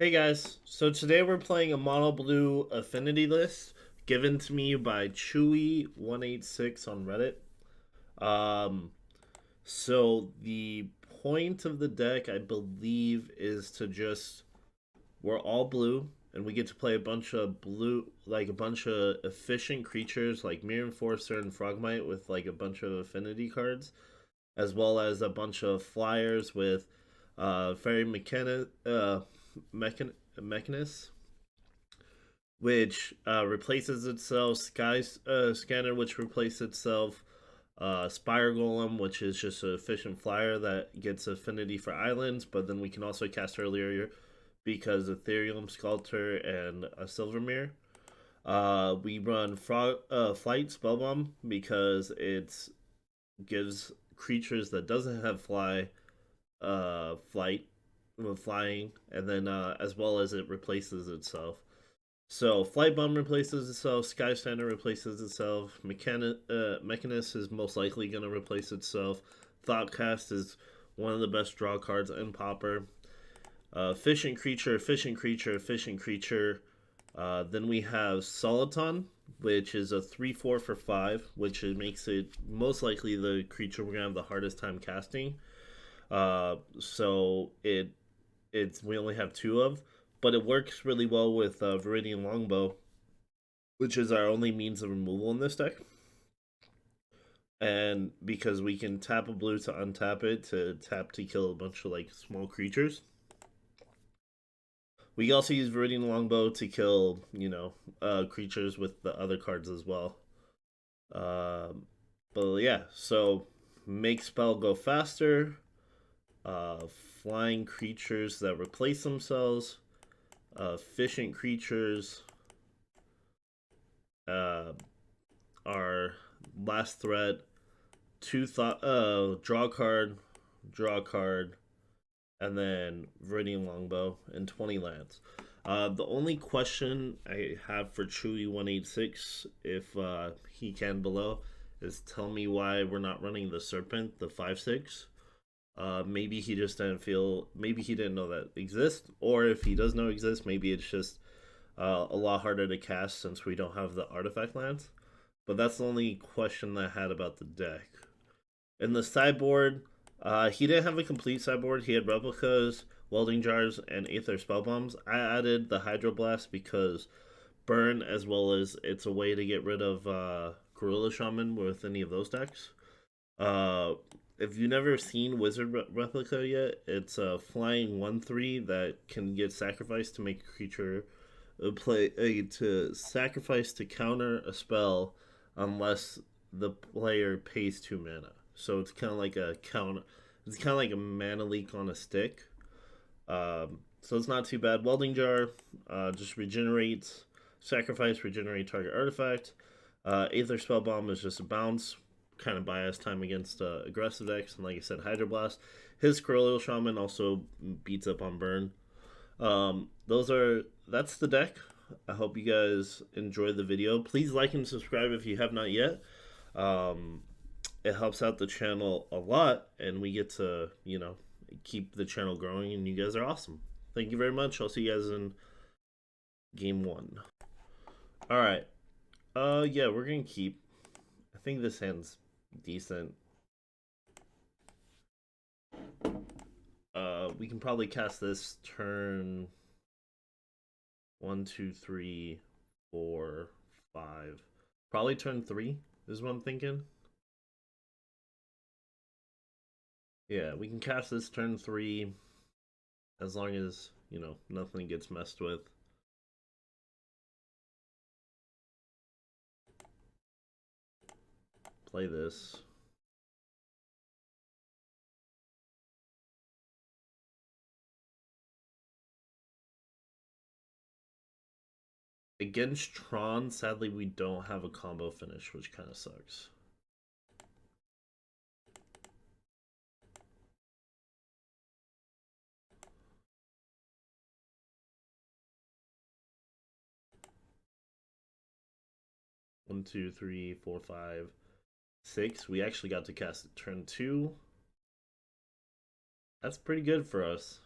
Hey guys, so today we're playing a MonoBlue Affinity list given to me by Chewy186 on Reddit. Um, so the point of the deck, I believe, is to just we're all blue and we get to play a bunch of blue, like a bunch of efficient creatures like Mirror Enforcer and Frogmite with like a bunch of affinity cards, as well as a bunch of flyers with faerie machinist, which replaces itself, scanner, which replaces itself, spire golem, which is just an efficient flyer that gets affinity for islands, but then we can also cast earlier because etherium, sculptor, and a silver mirror. We run flight spellbomb because it gives creatures that doesn't have flight with flying, and then as well as it replaces itself. So flight bomb replaces itself, skyscanner replaces itself, machinist is most likely going to replace itself. Thoughtcast is one of the best draw cards in Pauper. Efficient creature, efficient creature, efficient creature. Then we have soliton, which is a 3/4 for 5, which makes it most likely the creature we're gonna have the hardest time casting. So we only have two of, but it works really well with viridian longbow, which is our only means of removal in this deck. And because we can tap a blue to untap it to tap to kill a bunch of like small creatures. We also use viridian longbow to kill, creatures with the other cards as well. But yeah, so make spell go faster. Flying creatures that replace themselves. Efficient creatures. Our last threat. Draw a card, and then Viridian Longbow and 20 lands. The only question I have for Chewy186, if he can below, is tell me why we're not running the Serpent, the 5/6. Maybe he just didn't feel, maybe he didn't know that exists, or if he does know exists, maybe it's just a lot harder to cast since we don't have the artifact lands. But that's the only question I had about the deck. In the sideboard, he didn't have a complete sideboard. He had replicas, welding jars, and aether spellbombs. I added the hydroblast because burn, as well as it's a way to get rid of gorilla shaman with any of those decks. If you've never seen wizard replica yet, it's a flying 1/3 that can get sacrificed to make a creature to sacrifice to counter a spell unless the player pays 2 mana. So it's kind of like a count. It's kind of like a mana leak on a stick. So it's not too bad. Welding jar just regenerates, sacrifice, regenerate target artifact. Aether spellbomb is just a bounce, kind of bias time against aggressive decks, and like I said, hydroblast. His Corellial Shaman also beats up on burn. That's the deck. I hope you guys enjoyed the video. Please like and subscribe if you have not yet. It helps out the channel a lot, and we get to, keep the channel growing, and you guys are awesome. Thank you very much. I'll see you guys in game 1. Alright. Yeah, we're gonna keep. I think this hand's decent. We can probably cast this turn 1, 2, 3, 4, 5. Probably turn 3 is what I'm thinking. Yeah, we can cast this turn 3 as long as, nothing gets messed with. Play this. Against Tron, sadly, we don't have a combo finish, which kind of sucks. One, two, three, four, 5, 6. We actually got to cast it turn 2. That's pretty good for us.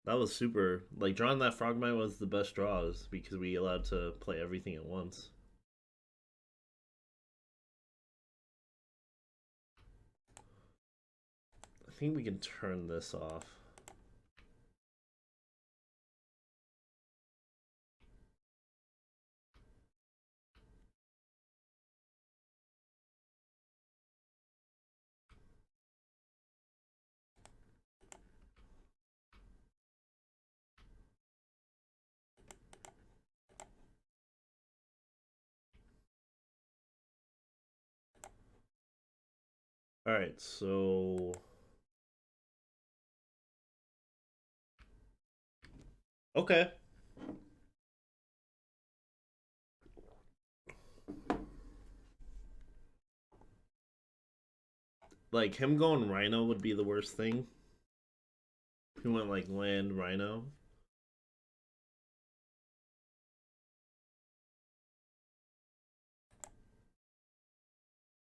That was super. Like, drawing that frogmite was the best draws because we allowed to play everything at once. I think we can turn this off. Alright, so... Okay. Like, him going Rhino would be the worst thing. He went, like, land Rhino.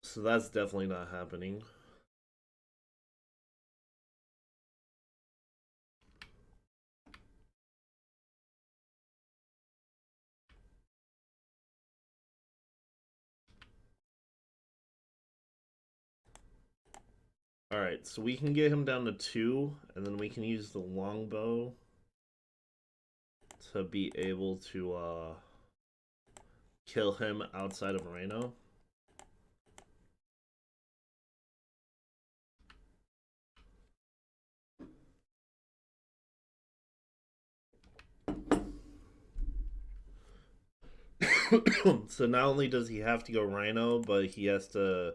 So that's definitely not happening. Alright, so we can get him down to 2, and then we can use the longbow to be able to kill him outside of Rhino. So not only does he have to go Rhino, but he has to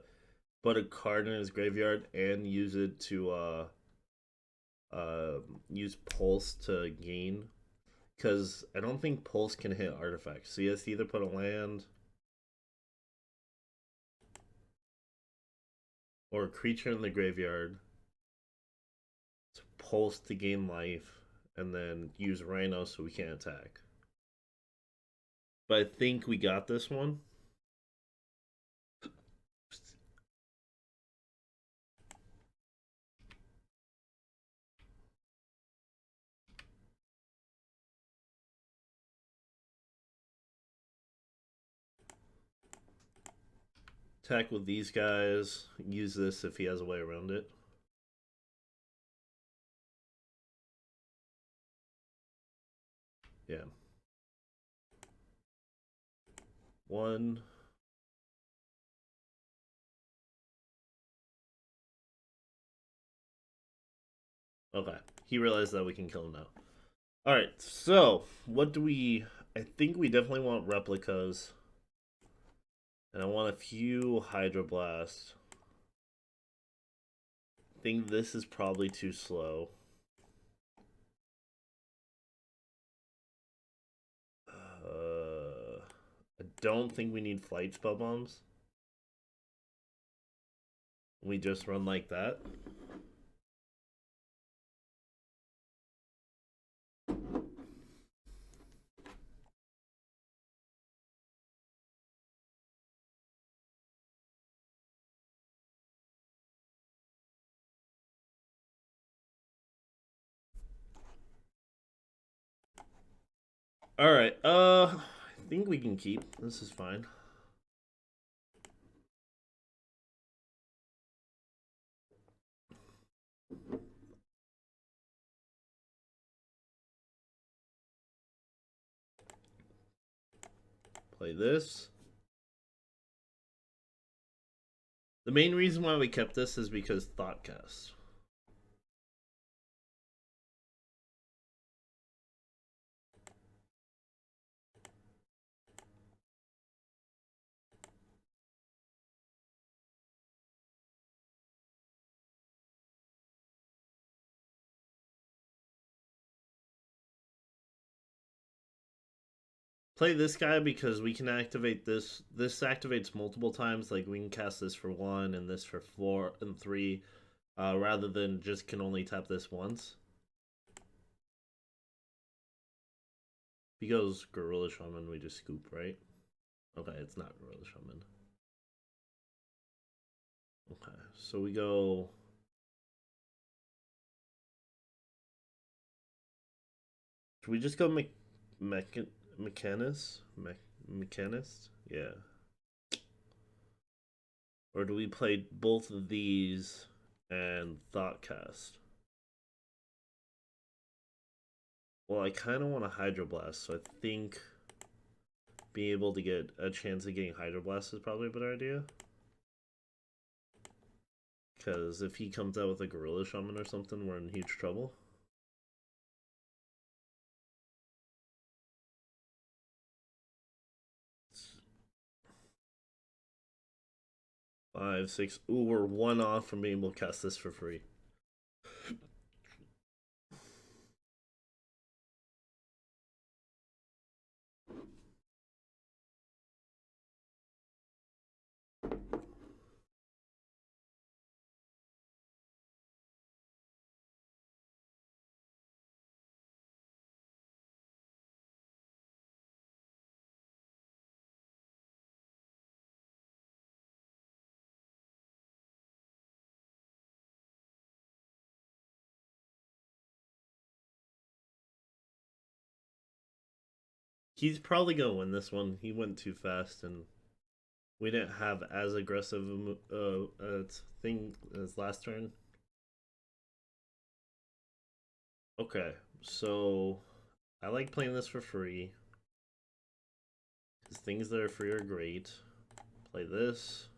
put a card in his graveyard and use it to use Pulse to gain. Because I don't think Pulse can hit artifacts. So he has to either put a land or a creature in the graveyard to Pulse to gain life, and then use Rhino so we can't attack. But I think we got this one. Attack with these guys. Use this if he has a way around it. Yeah. 1. Okay. He realized that we can kill him now. Alright, so what do we... I think we definitely want replicas. And I want a few hydroblasts. I think this is probably too slow. I don't think we need flight spell bombs. We just run like that. Alright, I think we can keep. This is fine. Play this. The main reason why we kept this is because thoughtcast. Play this guy because we can activate this. This activates multiple times. Like, we can cast this for 1 and this for 4 and 3, rather than just can only tap this once. If he goes Gorilla Shaman, we just scoop, right? Okay, it's not Gorilla Shaman. Okay, so we go... Should we just go mechanist? Mechanist? Yeah. Or do we play both of these and thoughtcast? Well, I kind of want a hydroblast, so I think being able to get a chance of getting hydroblast is probably a better idea. Because if he comes out with a gorilla shaman or something, we're in huge trouble. Five, six. Ooh, we're one off from being able to cast this for free. He's probably gonna win this one. He went too fast, and we didn't have as aggressive a thing as last turn. Okay, so I like playing this for free. Because things that are free are great. Play this.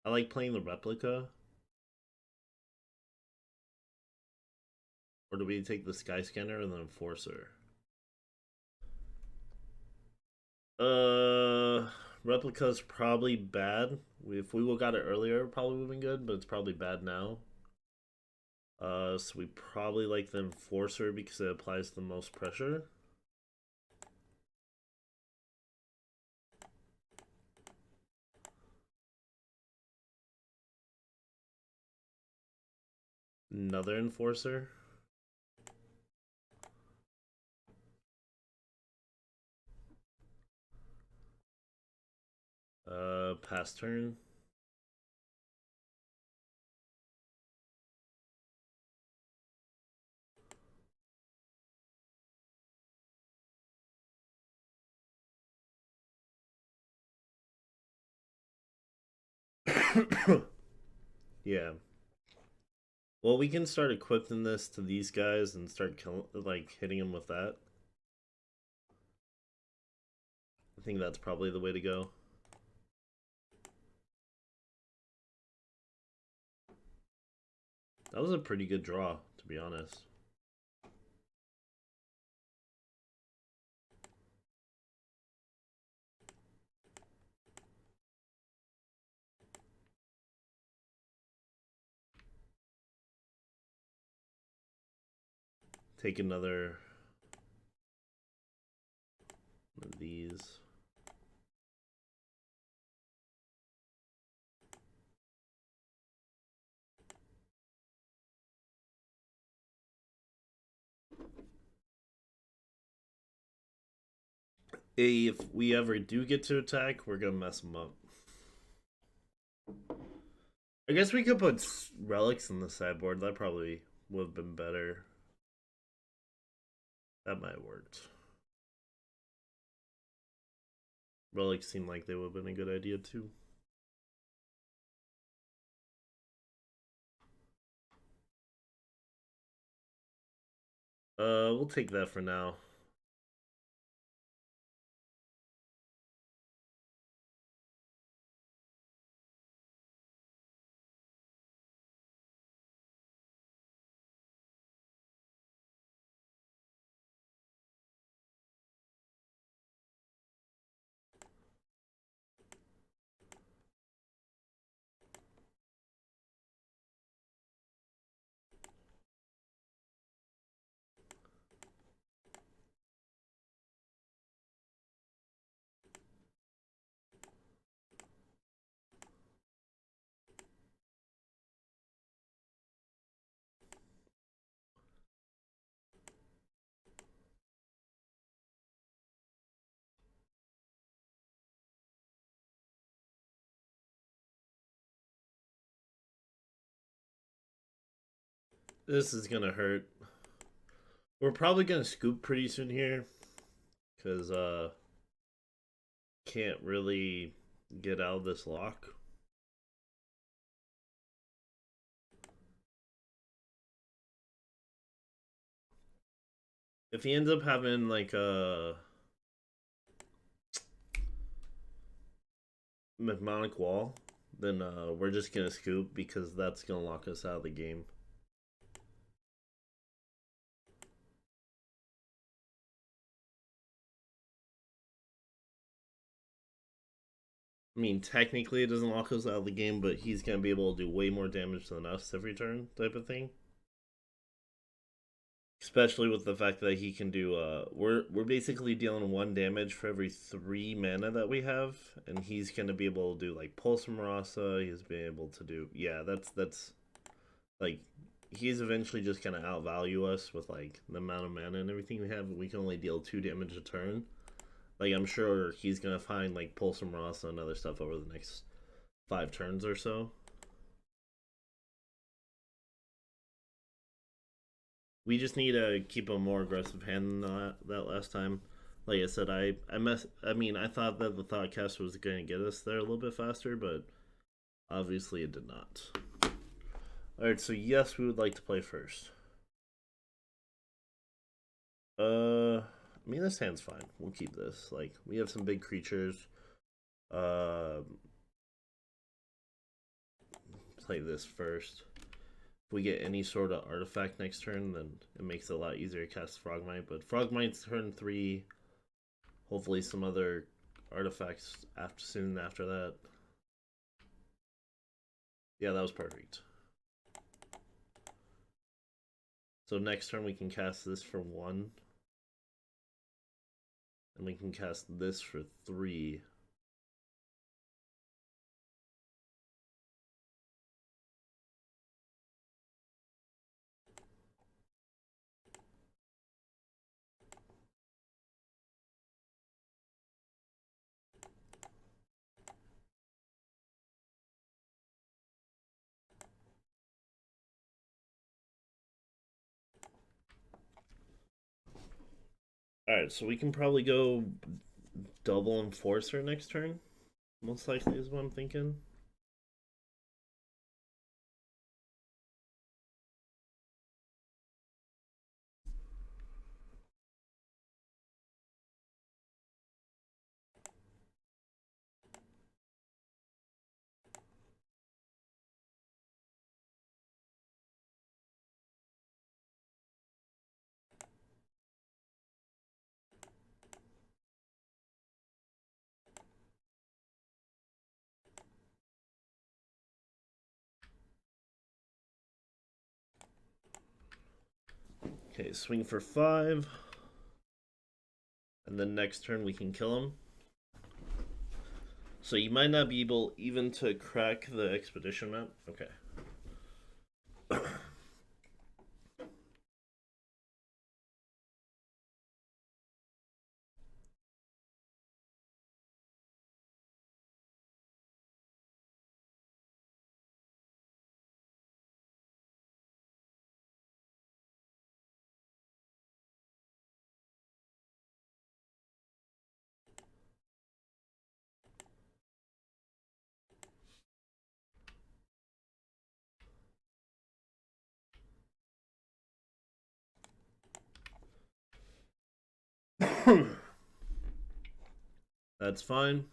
I like playing the replica. Or do we take the skyscanner and the enforcer? Replica's probably bad. If we would got it earlier, it probably would have been good, but it's probably bad now. So we probably like the enforcer because it applies the most pressure. Another enforcer. Pass turn. Yeah. Well, we can start equipping this to these guys and start killing, like hitting them with that. I think that's probably the way to go. That was a pretty good draw, to be honest. Take another one of these. If we ever do get to attack, we're gonna mess them up. I guess we could put relics in the sideboard. That probably would have been better. That might have worked. Relics seem like they would have been a good idea too. We'll take that for now. This is gonna hurt. We're probably gonna scoop pretty soon here. Because, can't really get out of this lock. If he ends up having like a mnemonic wall, then we're just gonna scoop because that's gonna lock us out of the game. I mean, technically it doesn't lock us out of the game, but he's gonna be able to do way more damage than us every turn, type of thing. Especially with the fact that he can do we're basically dealing 1 damage for every 3 mana that we have, and he's gonna be able to do like Pulse from Rasa, he's been able to do that's like he's eventually just gonna outvalue us with like the amount of mana and everything we have. We can only deal 2 damage a turn. Like I'm sure he's gonna find like Pulse from Rasa and other stuff over the next 5 turns or so. We just need to keep a more aggressive hand than that last time. Like I said, I mean, I thought that the thoughtcast was going to get us there a little bit faster, but obviously it did not. All right, so yes, we would like to play first. I mean, this hand's fine. We'll keep this. Like, we have some big creatures. Play this first. If we get any sort of artifact next turn, then it makes it a lot easier to cast frogmite. But frogmite's turn 3. Hopefully some other artifacts soon after that. Yeah, that was perfect. So next turn we can cast this for 1. And we can cast this for 3. Alright, so we can probably go double Enforcer next turn. Most likely is what I'm thinking. Okay, swing for 5. And then next turn we can kill him. So you might not be able even to crack the expedition map. Okay. That's fine.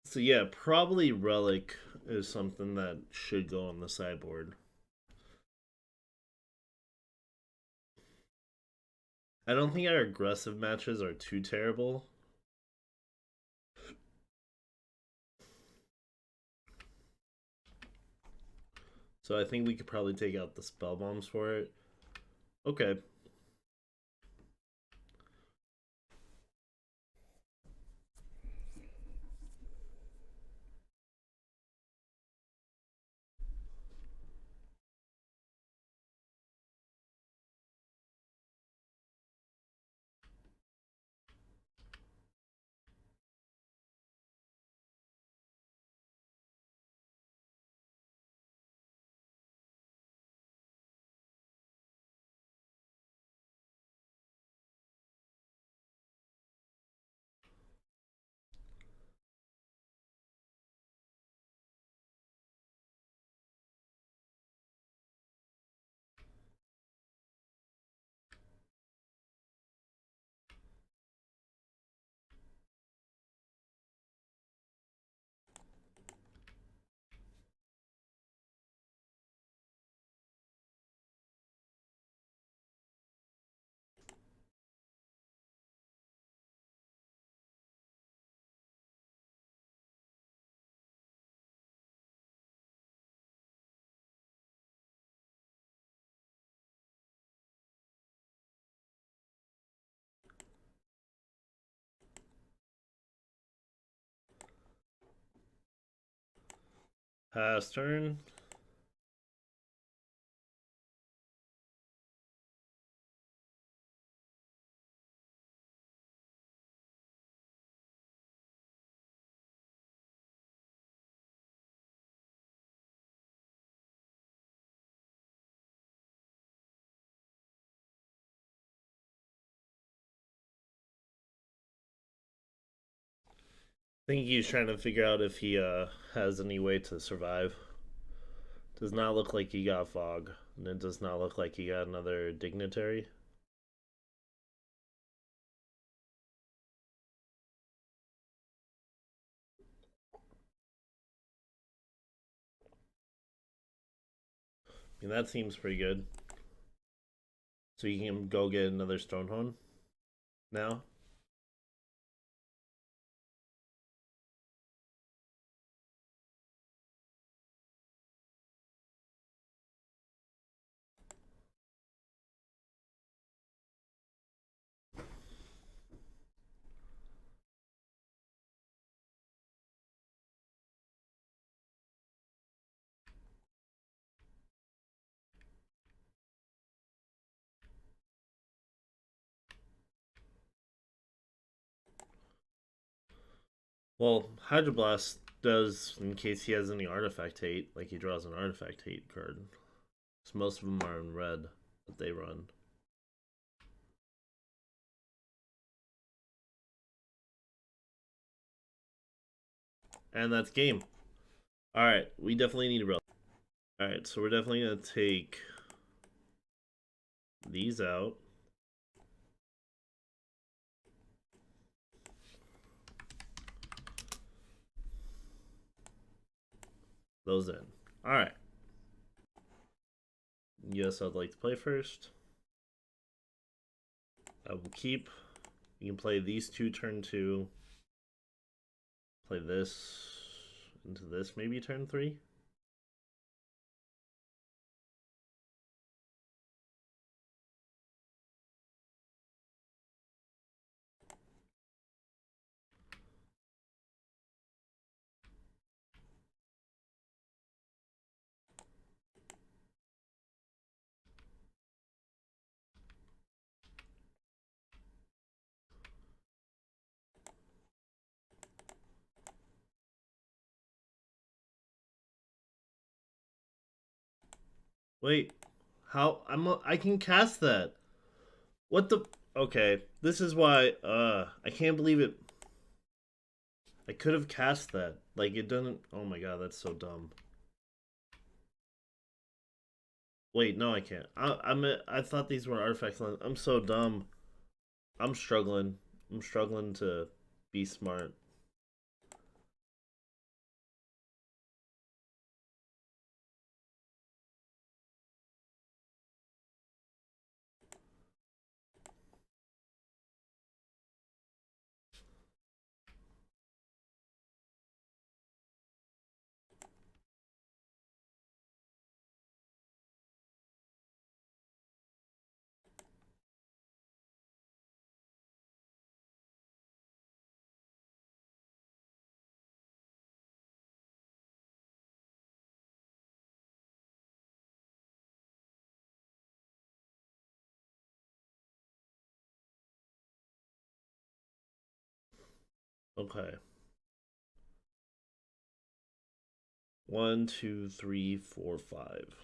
So yeah, probably Relic is something that should go on the sideboard. I don't think our aggressive matches are too terrible. So I think we could probably take out the spell bombs for it. Okay. Pass turn. I think he's trying to figure out if he has any way to survive. Does not look like he got fog, and it does not look like he got another dignitary. I mean, that seems pretty good. So you can go get another Stonehorn now. Well, Hydroblast does in case he has any artifact hate, like he draws an artifact hate card. So most of them are in red that they run. And that's game. Alright, we definitely need a relic. Alright, so we're definitely going to take these out. Those in. Alright. Yes, I'd like to play first. I will keep. You can play these two turn 2. Play this into this maybe turn 3. Wait, how I can cast that. What the Okay, this is why I can't believe it. I could have cast that. Like it doesn't. Oh my god, that's so dumb. Wait, no, I can't. I thought these were artifacts. I'm so dumb. I'm struggling. I'm struggling to be smart. Okay. 1, 2, 3, 4, 5.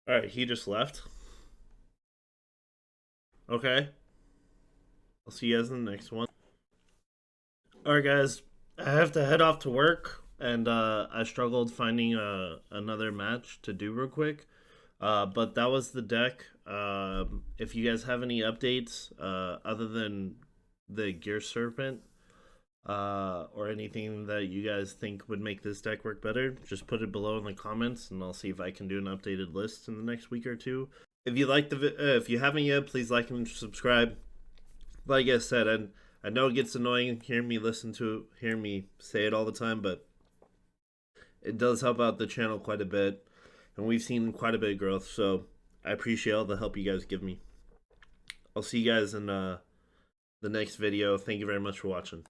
Alright, he just left. Okay. I'll see you guys in the next one. Alright, guys. I have to head off to work, and I struggled finding another match to do real quick. But that was the deck. If you guys have any updates other than the Gear Serpent or anything that you guys think would make this deck work better, just put it below in the comments, and I'll see if I can do an updated list in the next week or two. If you like if you haven't yet, please like and subscribe. Like I said, I know it gets annoying hearing me say it all the time, but it does help out the channel quite a bit, and we've seen quite a bit of growth. So I appreciate all the help you guys give me. I'll see you guys in the next video. Thank you very much for watching.